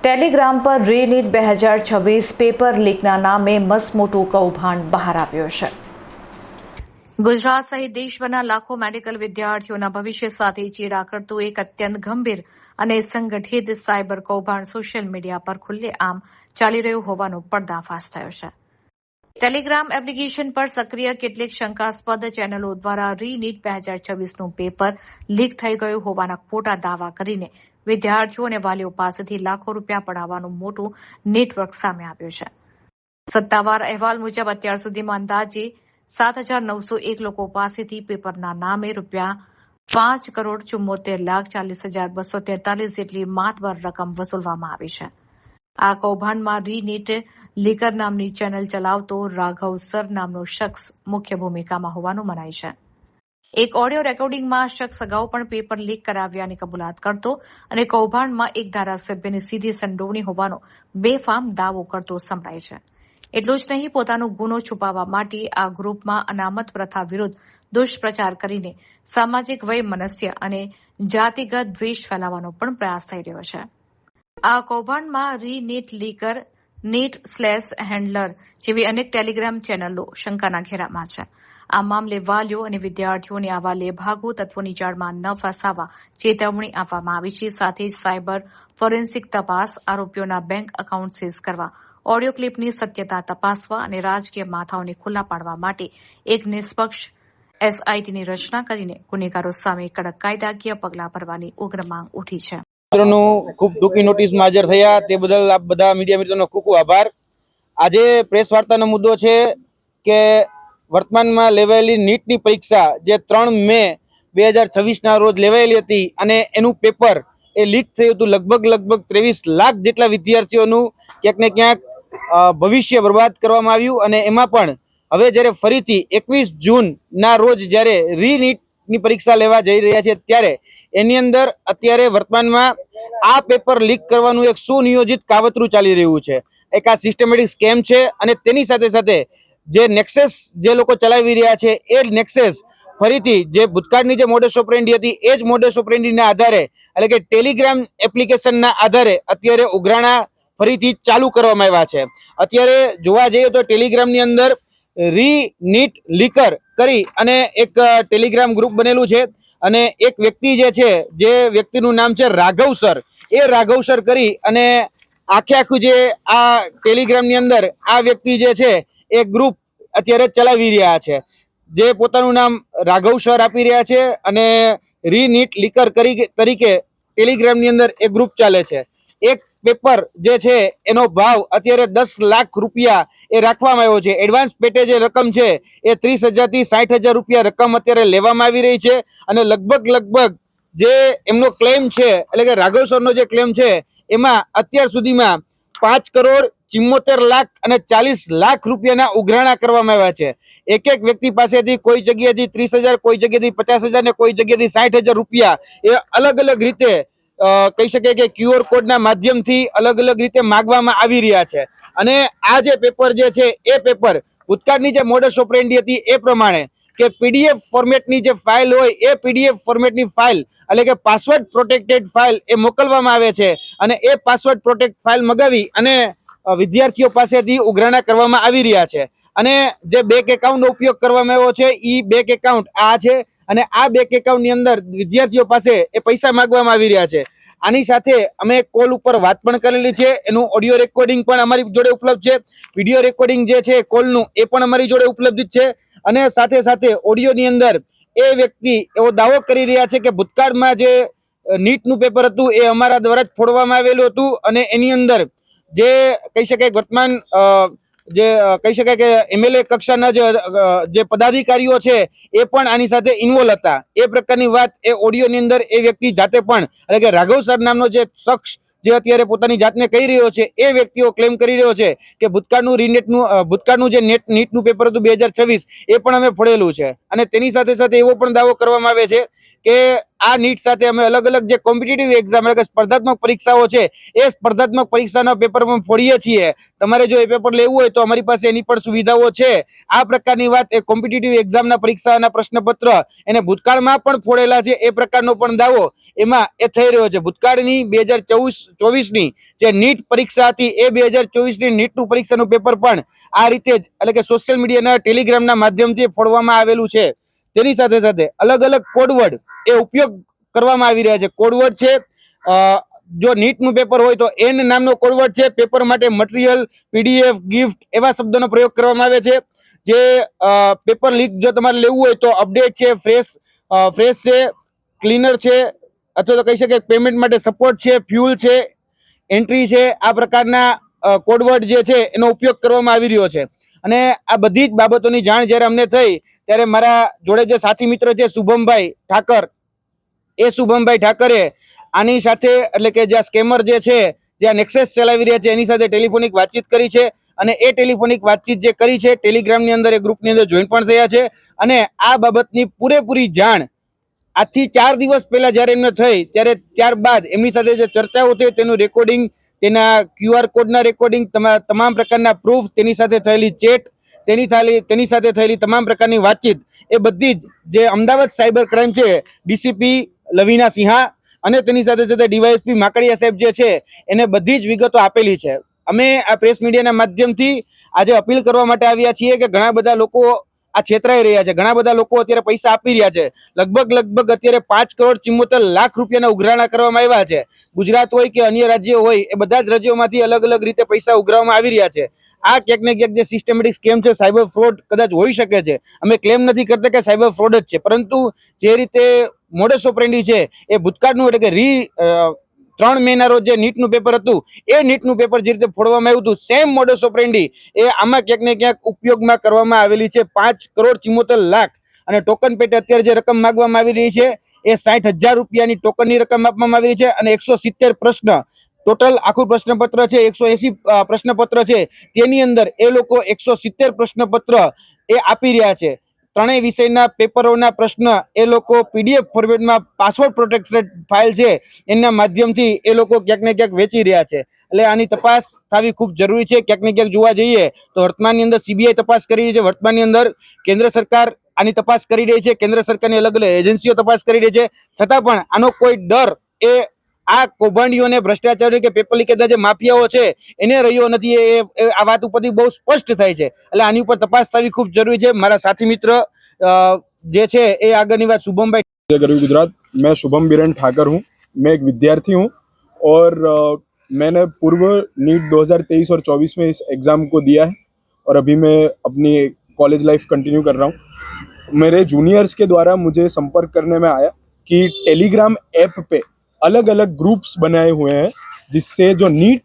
Telegram પર રીનીટ 2026 paper લીકના નામે મસમોટું કૌભાંડ બહાર આવ્યું છે। ગુજરાત સહિત દેશભરના લાખો મેડિકલ વિદ્યાર્થીઓના ભવિષ્ય સાથે ચેડા કરતું એક અત્યંત ગંભીર અને સંગઠિત સાયબર કૌભાંડ સોશિયલ મીડિયા પર ખુલ્લેઆમ ચાલી રહ્યું હોવાનો પર્દાફાશ થયો છે। ટેલિગ્રામ એપ્લિકેશન પર સક્રિય કેટલીક શંકાસ્પદ ચેનલો દ્વારા રીનીટ 2026નું પેપર લીક થઈ ગયું હોવાના ખોટા દાવા કરીને વિદ્યાર્થીઓ અને વાલીઓ પાસેથી લાખો રૂપિયા પડાવવાનું મોટું નેટવર્ક સામે આવ્યું છે। સત્તાવાર અહેવાલ મુજબ અત્યાર સુધીમાં અંદાજે 7,901 લોકો પાસેથી પેપરના નામે રૂપિયા 5,74,40,243 જેટલી માતબર રકમ વસૂલવામાં આવી છે। આ કૌભાંડમાં રીનીટ લીકર નામની ચેનલ ચલાવતો રાઘવ સર નામનો શખ્સ મુખ્ય ભૂમિકામાં હોવાનું મનાય છે। એક ઓડિયો રેકોર્ડિંગમાં શખ્સ અગાઉ પણ પેપર લીક કરાવ્યાની કબૂલાત કરતો અને કૌભાંડમાં એક ધારાસભ્યની સીધી સંડોવણી હોવાનો બેફામ દાવો કરતો સંભળાય છે। એટલું જ નહીં, પોતાનો ગુનો છુપાવવા માટે આ ગ્રુપમાં અનામત પ્રથા વિરુદ્ધ દુષ્પ્રચાર કરીને સામાજિક વૈમનસ્ય અને જાતિગત દ્વેષ ફેલાવવાનો પણ પ્રયાસ થઈ રહ્યો છે। આ કૌભાંડમાં રીનીટ લીકર, નીટ/હેન્ડલર જેવી અનેક ટેલિગ્રામ ચેનલો શંકાના ઘેરામાં છે। આ મામલે વાલીઓ અને વિદ્યાર્થીઓને આવા લેભાગુ તત્વોની જાળમાં ન ફસાવા ચેતવણી આપવામાં આવી છે। સાથે જ સાયબર ફોરેન્સિક તપાસ, આરોપીઓના બેંક એકાઉન્ટ સીઝ કરવા, ઓડિયો ક્લિપની સત્યતા તપાસવા અને રાજકીય માથાઓને ખુલ્લા પાડવા માટે એક નિષ્પક્ષ એસઆઈટીની રચના કરીને ગુનેગારો સામે કડક કાયદાકીય પગલાં ભરવાની ઉગ્ર માંગ ઉઠી છે। ખૂબ ટૂંકી નોટિસમાં હાજર થયા તે બદલ આપ બધા મીડિયા મિત્રોનો ખૂબ ખૂબ આભાર। આજે પ્રેસ વાર્તાનો મુદ્દો છે કે વર્તમાનમાં લેવાયેલી નીટની પરીક્ષા જે 3 મે 2026ના રોજ લેવાયેલી હતી અને એનું પેપર એ લીક થયું હતું। લગભગ 23 લાખ જેટલા વિદ્યાર્થીઓનું ક્યાંક ને ક્યાંક ભવિષ્ય બરબાદ કરવામાં આવ્યું અને એમાં પણ હવે જ્યારે ફરીથી 21 જૂનના રોજ જ્યારે રીનીટની પરીક્ષા લેવા જઈ રહ્યા છે ત્યારે એની અંદર અત્યારે વર્તમાનમાં આ પેપર લીક કરવાનું એક સુનિયોજિત કાવતરું ચાલી રહ્યું છે। એક આ સિસ્ટમેટિક સ્કેમ છે અને તેની સાથે સાથે જે નેક્સસ જે લોકો ચલાવી રહ્યા છે એ નેક્સસ ફરીથી જે ભૂતકાળની જે મોડસ ઓપરેન્ડી હતી એ જ મોડસ ઓપરેન્ડીના આધારે એટલે કે ટેલિગ્રામ એપ્લિકેશનના આધારે અત્યારે ઉઘરાણા ફરીથી ચાલુ કરવામાં આવ્યા છે। અત્યારે જોવા જઈએ તો ટેલિગ્રામની અંદર રીનીટ લીકર કરી અને એક ટેલિગ્રામ ગ્રુપ બનેલું છે અને એક વ્યક્તિ જે છે જે વ્યક્તિનું નામ છે રાઘવ સર, એ રાઘવ સર કરી અને આખું જે આ ટેલિગ્રામની અંદર આ વ્યક્તિ જે છે એ ગ્રુપ અત્યારે ચલાવી રહ્યા છે, જે પોતાનું નામ રાઘવ સર આપી રહ્યા છે અને રીનીટ લીકર તરીકે ટેલિગ્રામની અંદર એ ગ્રુપ ચાલે છે। એક પેપર જે છે એનો ભાવ અત્યારે 10 લાખ રૂપિયા એ રાખવામાં આવ્યો છે। એડવાન્સ પેટે જે રકમ છે એ 30,000 થી 60,000 રૂપિયા રકમ અત્યારે લેવામાં આવી રહી છે અને લગભગ જે એમનો ક્લેમ છે એટલે કે રાઘવ સરનો જે ક્લેમ છે એમાં અત્યાર સુધીમાં 5,74,40,00,000 રૂપિયાના ઉઘરાણા કરવામાં આવ્યા છે। એક વ્યક્તિ પાસેથી કોઈ જગ્યાએથી 30,000, કોઈ જગ્યાએથી 50,000 ને કોઈ જગ્યાએથી 60,000 રૂપિયા એ અલગ રીતે કહી શકે કે ક્યુઆર કોડના માધ્યમથી અલગ રીતે માગવામાં આવી રહ્યા છે। અને આ જે પેપર જે છે એ પેપર ભૂતકાળની જે મોડસ ઓપરેન્ડી હતી એ પ્રમાણે કે પીડીએફ ફોર્મેટની જે ફાઇલ હોય એ પીડીએફ ફોર્મેટની ફાઇલ એટલે કે પાસવર્ડ પ્રોટેક્ટેડ ફાઇલ એ મોકલવામાં આવે છે અને એ પાસવર્ડ પ્રોટેક્ટ ફાઇલ મગાવી અને વિદ્યાર્થીઓ પાસેથી ઉઘરાણા કરવામાં આવી રહ્યા છે। અને જે બેંક એકાઉન્ટનો ઉપયોગ કરવામાં આવ્યો છે એ બેંક એકાઉન્ટ આ છે અને આ બેંક એકાઉન્ટની અંદર વિદ્યાર્થીઓ પાસે એ પૈસા માંગવામાં આવી રહ્યા છે। આની સાથે અમે કોલ ઉપર વાત પણ કરેલી છે, એનું ઓડિયો રેકોર્ડિંગ પણ અમારી જોડે ઉપલબ્ધ છે, વિડીયો રેકોર્ડિંગ જે છે કોલનું એ પણ અમારી જોડે ઉપલબ્ધ છે અને સાથે ઓડિયોની અંદર એ વ્યક્તિ એવો દાવો કરી રહ્યા છે કે ભૂતકાળમાં જે નીટનું પેપર હતું એ અમારા દ્વારા જ ફોડવામાં આવેલું હતું અને એની અંદર જે કહી શકાય વર્તમાન જે કહી શકાય કે એમએલએ કક્ષાના જે પદાધિકારીઓ છે એ પણ આની સાથે ઇન્વોલ્વ હતા। એ પ્રકારની વાત એ ઓડિયોની અંદર એ વ્યક્તિ જાતે પણ એટલે કે રાઘવ સર નામનો જે શખ્સ જે અત્યારે પોતાની જાતને કહી રહ્યો છે એ વ્યક્તિઓ ક્લેમ કરી રહ્યો છે કે ભૂતકાળનું જે નીટનું પેપર હતું 2026 એ પણ અમે ફોડેલું છે। અને તેની સાથે એવો પણ દાવો કરવામાં આવે છે કે આ નીટ સાથે અમે અલગ અલગ જે કોમ્પિટિટિવ એક્ઝામ એટલે કે સ્પર્ધાત્મક પરીક્ષાઓ છે એ સ્પર્ધાત્મક પરીક્ષાના પેપર પણ ફોડીએ છીએ. તમારે જો એ પેપર લેવું હોય તો અમારી પાસે એની પણ સુવિધાઓ છે. આ પ્રકારની વાત એ કોમ્પિટિટિવ એક્ઝામના પરીક્ષાના પ્રશ્નપત્ર એને ભૂતકાળમાં પણ ફોડેલા છે એ પ્રકારનો પણ દાવો એમાં એ થઈ રહ્યો છે. ભૂતકાળની 2024ની જે નીટ પરીક્ષા હતી એ 2024ની નીટનું પરીક્ષાનું પેપર પણ આ રીતે જ એટલે કે સોશિયલ મીડિયાના ટેલિગ્રામના માધ્યમથી ફોડવામાં આવેલું છે. તેની સાથે સાથે અલગ અલગ કોડવર્ડ એ ઉપયોગ કરવામાં આવી રહ્યા છે. કોડવર્ડ છે જો નીટનું પેપર હોય તો એન નામનો કોડવર્ડ છે. પેપર માટે મટીરિયલ, પીડીએફ, ગિફ્ટ એવા શબ્દોનો પ્રયોગ કરવામાં આવે છે. જે પેપર લીક જો તમારે લેવું હોય તો અપડેટ છે, ફ્રેશ છે, ક્લીનર છે, અથવા તો કહી શકાય પેમેન્ટ માટે સપોર્ટ છે, ફ્યુલ છે, એન્ટ્રી છે. આ પ્રકારના કોડવર્ડ જે છે એનો ઉપયોગ કરવામાં આવી રહ્યો છે. અને આ બધી જ બાબતોની જાણ જ્યારે અમને થઈ ત્યારે મારા જોડે જે સાથી મિત્ર છે શુભમભાઈ ઠાકર, એ શુભમભાઈ ઠાકરે આની સાથે એટલે કે જે સ્કેમર જે છે જે આ નેક્સસ ચલાવી રહ્યા છે એની સાથે ટેલિફોનિક વાતચીત કરી છે. અને એ ટેલિફોનિક વાતચીત જે કરી છે ટેલિગ્રામની અંદર એ ગ્રુપની અંદર જોઈન પણ થયા છે. અને આ બાબતની પૂરેપૂરી જાણ આજથી 4 દિવસ પહેલા જ્યારે એમને થઈ ત્યારે ત્યારબાદ એમની સાથે જે ચર્ચાઓ થઈ તેનું રેકોર્ડિંગ, તેના QR કોડના રેકોર્ડિંગ, તમામ પ્રકારના પ્રૂફ, તેની સાથે થયેલી ચેટ, તેની સાથે થયેલી તમામ પ્રકારની વાતચીત એ બધી જ જે અમદાવાદ સાયબર ક્રાઇમ છે ડીસીપી લવીના સિંહા અને તેની સાથે સાથે ડીવાયએસપી માકડિયા સાહેબ જે છે એને બધી જ વિગતો આપેલી છે. અમે આ પ્રેસ મીડિયાના માધ્યમથી આજે અપીલ કરવા માટે આવ્યા છીએ કે ઘણા બધા લોકો આ છેતરાઈ રહ્યા છે. ઘણા બધા લોકો અત્યારે પૈસા આપી રહ્યા છે. લગભગ અત્યારે 5,74,00,000 રૂપિયાના ઉઘરાણા કરવામાં આવ્યા છે. ગુજરાત હોય કે અન્ય રાજ્યો હોય એ બધા જ રાજ્યોમાંથી અલગ અલગ રીતે પૈસા ઉઘરાવવામાં આવી રહ્યા છે. આ ક્યાંક ને ક્યાંક જે સિસ્ટમેટિક સ્કેમ છે, સાયબર ફ્રોડ કદાચ હોઈ શકે છે. અમે ક્લેમ નથી કરતા કે સાયબર ફ્રોડ જ છે, પરંતુ જે રીતે મોડસ ઓપરેન્ડી છે એ ભૂતકાળનું એટલે કે 3 મેના રોજ જે નીટનું પેપર હતું એ નીટનું પેપર જે રીતે ફોડવામાં આવ્યું હતું સેમ મોડસ ઓપરેન્ડી એ આમાં ક્યાંક ને ક્યાંક ઉપયોગમાં કરવામાં આવેલી છે. 5,74,00,000 અને ટોકન પેટે અત્યારે જે રકમ માંગવામાં આવી રહી છે એ 60,000 રૂપિયાની ટોકનની રકમ આપવામાં આવી રહી છે. અને 170 પ્રશ્ન ટોટલ આખું પ્રશ્નપત્ર છે, 180 પ્રશ્નપત્ર છે, તેની અંદર એ લોકો 170 પ્રશ્નપત્ર એ આપી રહ્યા છે. ત્રણેય વિષયના પેપરોના પ્રશ્ન એ લોકો પીડીએફ ફોર્મેટમાં પાસવર્ડ પ્રોટેક્ટેડ ફાઇલ છે એના માધ્યમથી એ લોકો ક્યાંક ને ક્યાંક વેચી રહ્યા છે. એટલે આની તપાસ થવી ખૂબ જરૂરી છે. ક્યાંક ને ક્યાંક જોવા જઈએ તો વર્તમાનની અંદર સીબીઆઈ તપાસ કરી રહી છે, વર્તમાનની અંદર કેન્દ્ર સરકાર આની તપાસ કરી રહી છે, કેન્દ્ર સરકારની અલગ અલગ એજન્સીઓ તપાસ કરી રહી છે. છતાં પણ આનો કોઈ ડર એ આ કૌભાંડીઓને, ભ્રષ્ટાચારીઓ કે પેપર લીકેજના જે માફિયાઓ છે એને રહ્યો નથી. આ વાત ઉપરથી બહુ સ્પષ્ટ થાય છે. એટલે આની ઉપર તપાસ થવી ખૂબ જરૂરી છે. મારા સાથી મિત્ર જે છે એ આગળની વાત શુभम गुजरात। मैं शुभम बिरेन ठाकर हूँ। मैं एक विद्यार्थी हूँ और मैंने पूर्व नीट 2023 और 24 में इस एग्ज़ाम को दिया है और अभी मैं अपनी कॉलेज लाइफ कंटिन्यू कर रहा हूँ। मेरे जूनियर्स के द्वारा मुझे संपर्क करने में आया कि टेलीग्राम ऐप पे अलग अलग ग्रुप्स बनाए हुए हैं जिससे जो नीट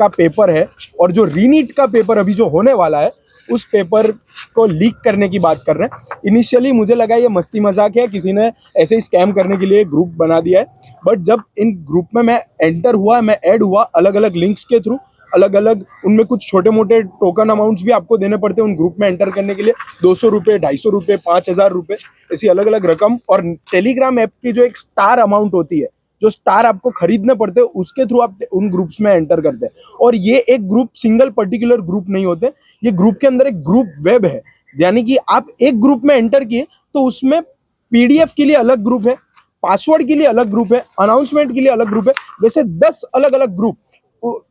का पेपर है और जो रीनीट का पेपर अभी जो होने वाला है उस पेपर को लीक करने की बात कर रहे हैं। इनिशियली मुझे लगा ये मस्ती मजाक है, किसी ने ऐसे ही स्कैम करने के लिए ग्रुप बना दिया है। बट जब इन ग्रुप में मैं एंटर हुआ, मैं ऐड हुआ अलग अलग लिंक्स के थ्रू, अलग अलग उनमें कुछ छोटे मोटे टोकन अमाउंट्स भी आपको देने पड़ते हैं उन ग्रुप में एंटर करने के लिए। 200 रुपये, 250 रुपये, 5,000 रुपये, ऐसी अलग अलग रकम। और टेलीग्राम ऐप की जो एक स्टार अमाउंट होती है, जो स्टार आपको खरीदने पड़ते हैं, उसके थ्रू आप उन ग्रुप्स में एंटर करते हैं। और ये एक ग्रुप सिंगल पर्टिकुलर ग्रुप नहीं होते, ये ग्रुप के अंदर एक ग्रुप वेब है। यानी कि आप एक ग्रुप में एंटर किए तो उसमें पीडीएफ के लिए अलग ग्रुप है, पासवर्ड के लिए अलग ग्रुप है, अनाउंसमेंट के लिए अलग ग्रुप है। वैसे 10 अलग अलग ग्रुप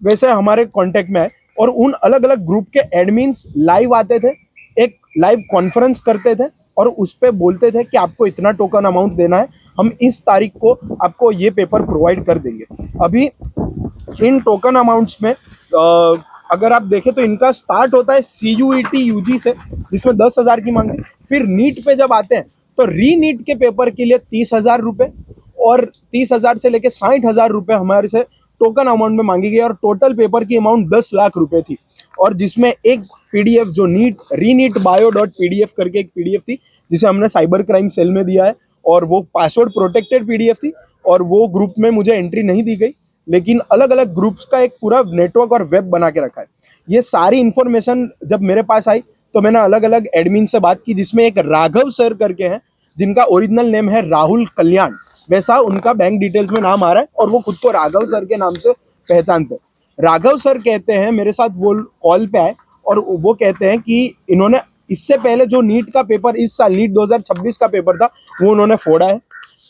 वैसे हमारे कांटेक्ट में है। और उन अलग अलग ग्रुप के एडमिन्स लाइव आते थे, एक लाइव कॉन्फ्रेंस करते थे और उस पर बोलते थे कि आपको इतना टोकन अमाउंट देना है, हम इस तारीख को आपको ये पेपर प्रोवाइड कर देंगे। अभी इन टोकन अमाउंट्स में अगर आप देखें तो इनका स्टार्ट होता है CUET UG से, जिसमें 10,000 की मांग है। फिर नीट पे जब आते हैं तो री नीट के पेपर के लिए 30,000 रुपये और 30,000 से लेकर 60,000 रुपये हमारे से टोकन अमाउंट में मांगी गई और टोटल पेपर की अमाउंट 10 लाख रुपए थी। और जिसमें एक PDF जो रीनीट.bio.pdf करके एक PDF थी जिसे हमने साइबर क्राइम सेल में दिया है और वो पासवर्ड प्रोटेक्टेड PDF थी और वो ग्रुप में मुझे एंट्री नहीं दी गई, लेकिन अलग अलग ग्रुप्स का एक पूरा नेटवर्क और वेब बना के रखा है। ये सारी इन्फॉर्मेशन जब मेरे पास आई तो मैंने अलग अलग एडमिन से बात की, जिसमें एक राघव सर करके हैं जिनका ओरिजिनल नेम है राहुल कल्याण, वैसा उनका बैंक डिटेल्स में नाम आ रहा है और वो खुद को राघव सर के नाम से पहचानते हैं। राघव सर कहते हैं, मेरे साथ वो कॉल पे आए और वो कहते हैं कि इन्होंने इससे पहले जो नीट का पेपर, इस साल नीट 2026 का पेपर था, वो उन्होंने फोड़ा है।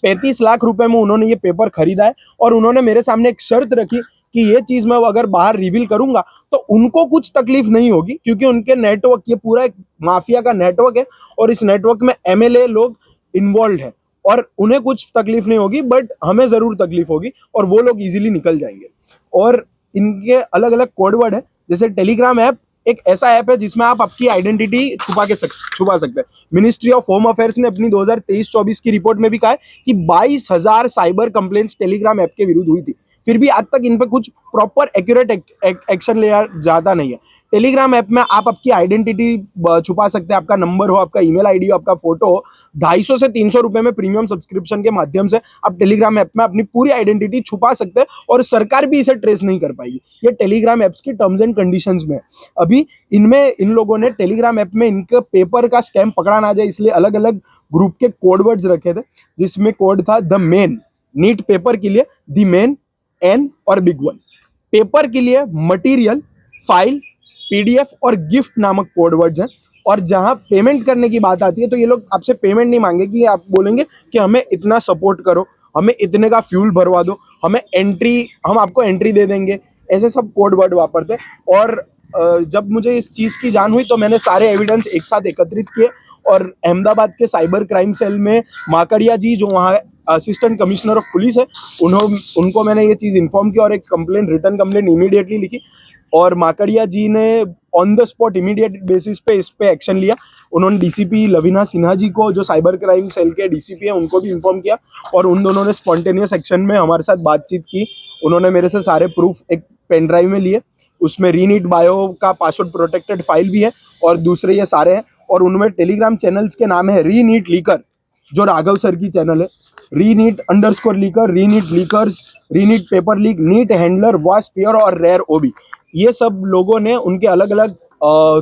35 लाख रुपए में उन्होंने ये पेपर खरीदा है और उन्होंने मेरे सामने एक शर्त रखी कि ये चीज मैं अगर बाहर रिवील करूंगा तो उनको कुछ तकलीफ नहीं होगी, क्योंकि उनके नेटवर्क, ये पूरा एक माफिया का नेटवर्क है और इस नेटवर्क में एमएलए लोग इन्वॉल्व है और उन्हें कुछ तकलीफ नहीं होगी, बट हमें जरूर तकलीफ होगी और वो लोग इजीली निकल जाएंगे। और इनके अलग अलग कोडवर्ड है, जैसे टेलीग्राम ऐप एक ऐसा ऐप है जिसमें आप आपकी आइडेंटिटी छुपा सकते हैं। मिनिस्ट्री ऑफ होम अफेयर्स ने अपनी 2023-24 की रिपोर्ट में भी कहा है कि 22,000 साइबर कंप्लेंट्स टेलीग्राम ऐप के विरुद्ध हुई थी, फिर भी आज तक इन पे कुछ प्रॉपर एक्यूरेट एक्शन लिया जाता नहीं है। टेलीग्राम ऐप में आप आपकी आइडेंटिटी छुपा सकते हैं, आपका नंबर हो, आपका ईमेल आईडी हो, आपका फोटो हो। 250 से 300 रुपए में प्रीमियम सब्सक्रिप्शन के माध्यम से आप टेलीग्राम ऐप में अपनी पूरी आइडेंटिटी छुपा सकते हैं और सरकार भी इसे ट्रेस नहीं कर पाएगी। ये टेलीग्राम ऐप्स की टर्म्स एंड कंडीशंस में है। अभी इन लोगों ने टेलीग्राम ऐप में इनके पेपर का स्कैम पकड़ा ना जाए इसलिए अलग अलग ग्रुप के कोडवर्ड्स रखे थे, जिसमें कोड था द मेन, नीट पेपर के लिए द मेन, एन और बिग वन। पेपर के लिए मटीरियल, फाइल, पीडीएफ और गिफ्ट नामक कोडवर्ड्स हैं। और जहां पेमेंट करने की बात आती है तो ये लोग आपसे पेमेंट नहीं मांगेंगे, आप बोलेंगे कि हमें इतना सपोर्ट करो, हमें इतने का फ्यूल भरवा दो, हम आपको एंट्री दे देंगे, ऐसे सब कोडवर्ड वापरते हैं। और जब मुझे इस चीज़ की जान हुई तो मैंने सारे एविडेंस एक साथ एकत्रित किए और अहमदाबाद के साइबर क्राइम सेल में माकड़िया जी, जो वहाँ असिस्टेंट कमिश्नर ऑफ पुलिस है, उनको मैंने ये चीज़ इन्फॉर्म किया और एक रिटन कंप्लेंट इमीडिएटली लिखी और माकड़िया जी ने on the spot immediate basis पे इस पे एक्शन लिया। उन्होंने डीसीपी लवीना सिन्हा जी को, जो साइबर क्राइम सेल के डीसीपी है, उनको भी इन्फॉर्म किया और उन दोनों ने स्पॉन्टेनियस एक्शन में हमारे साथ बातचीत की। उन्होंने मेरे से सारे प्रूफ एक पेन ड्राइव में लिए, उसमें रीनीट बायो का पासवर्ड प्रोटेक्टेड फाइल भी है और दूसरे ये सारे हैं। और उनमें टेलीग्राम चैनल्स के नाम है रीनीट लीकर, जो राघव सर की चैनल है, re NEET leaker, re NEET leakers, re NEET paper leak, NEET handler, वॉइस पेयर और रेयर ओबी। ये सब लोगों ने उनके अलग अलग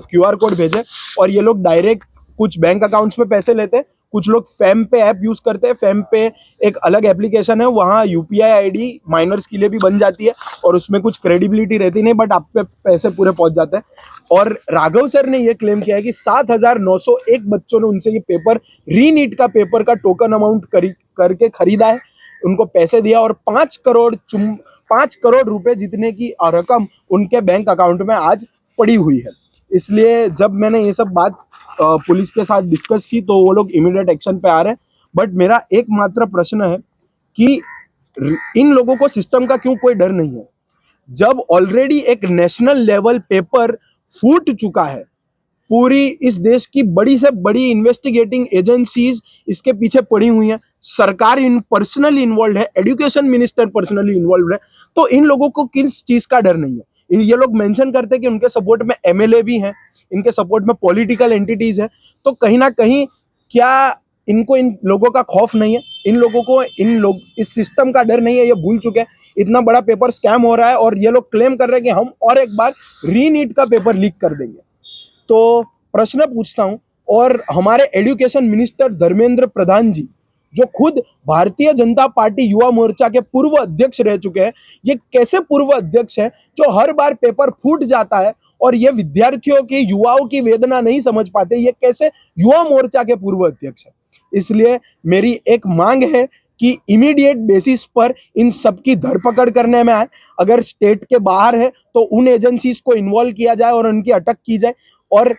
QR कोड भेजे और ये लोग डायरेक्ट कुछ बैंक अकाउंट्स में पैसे लेते हैं, कुछ लोग फैम पे ऐप यूज करते हैं। फैम पे एक अलग एप्लीकेशन है, वहाँ UPI ID माइनर्स के लिए भी बन जाती है और उसमें कुछ क्रेडिबिलिटी रहती नहीं, बट आप पे पैसे पूरे पहुंच जाते हैं। और राघव सर ने ये क्लेम किया है कि 7,901 बच्चों ने उनसे ये पेपर, रीनीट का पेपर का टोकन अमाउंट करके खरीदा है, उनको पैसे दिया और 5 करोड़ रुपए जितने की रकम उनके बैंक अकाउंट में आज पड़ी हुई है। इसलिए जब मैंने ये सब बात पुलिस के साथ डिस्कस की तो वो लोग इमीडिएट एक्शन पे आ रहे हैं। बट मेरा एकमात्र प्रश्न है कि इन लोगों को सिस्टम का क्यों कोई डर नहीं है, जब ऑलरेडी एक नेशनल लेवल पेपर फूट चुका है, पूरी इस देश की बड़ी से बड़ी इन्वेस्टिगेटिंग एजेंसीज इसके पीछे पड़ी हुई हैं, सरकार पर्सनली इन्वॉल्व है, एजुकेशन मिनिस्टर पर्सनली इन्वॉल्व है, तो इन लोगों को किस चीज का डर नहीं है। ये लोग मेंशन करते हैं कि उनके सपोर्ट में एमएलए भी हैं, इनके सपोर्ट में पॉलिटिकल एंटिटीज है, तो कहीं ना कहीं क्या इनको इन लोगों का खौफ नहीं है? इन लोगों को इस सिस्टम का डर नहीं है? ये भूल चुके हैं इतना बड़ा पेपर स्कैम हो रहा है और ये लोग क्लेम कर रहे हैं कि हम और एक बार रीनीट का पेपर लीक कर देंगे। तो प्रश्न पूछता हूं, और हमारे एजुकेशन मिनिस्टर धर्मेंद्र प्रधान जी, जो खुद भारतीय जनता पार्टी युवा मोर्चा के पूर्व अध्यक्ष रह चुके हैं, ये कैसे पूर्व अध्यक्ष हैं जो हर बार पेपर फूट जाता है और ये विद्यार्थियों की, युवाओं की वेदना नहीं समझ पाते? ये कैसे युवा मोर्चा के पूर्व अध्यक्ष हैं? इसलिए मेरी एक मांग है कि इमीडिएट बेसिस पर इन सबकी धरपकड़ करने में आए। अगर स्टेट के बाहर है तो उन एजेंसीज को इन्वॉल्व किया जाए और उनकी अटक की जाए, और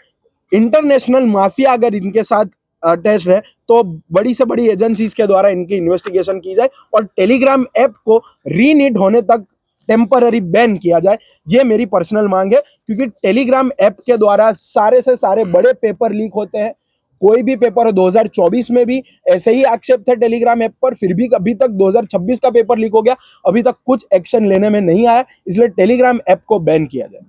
इंटरनेशनल माफिया अगर इनके साथ अटैच है तो बड़ी से बड़ी एजेंसीज के द्वारा इनकी इन्वेस्टिगेशन की जाए और टेलीग्राम ऐप को रीनीट होने तक टेम्पररी बैन किया जाए। ये मेरी पर्सनल मांग है, क्योंकि टेलीग्राम ऐप के द्वारा सारे से सारे बड़े पेपर लीक होते हैं। कोई भी पेपर हो, 2024 में भी ऐसे ही आक्षेप थे टेलीग्राम ऐप पर, फिर भी अभी तक 2026 का पेपर लीक हो गया, अभी तक कुछ एक्शन लेने में नहीं आया। इसलिए टेलीग्राम ऐप को बैन किया जाए।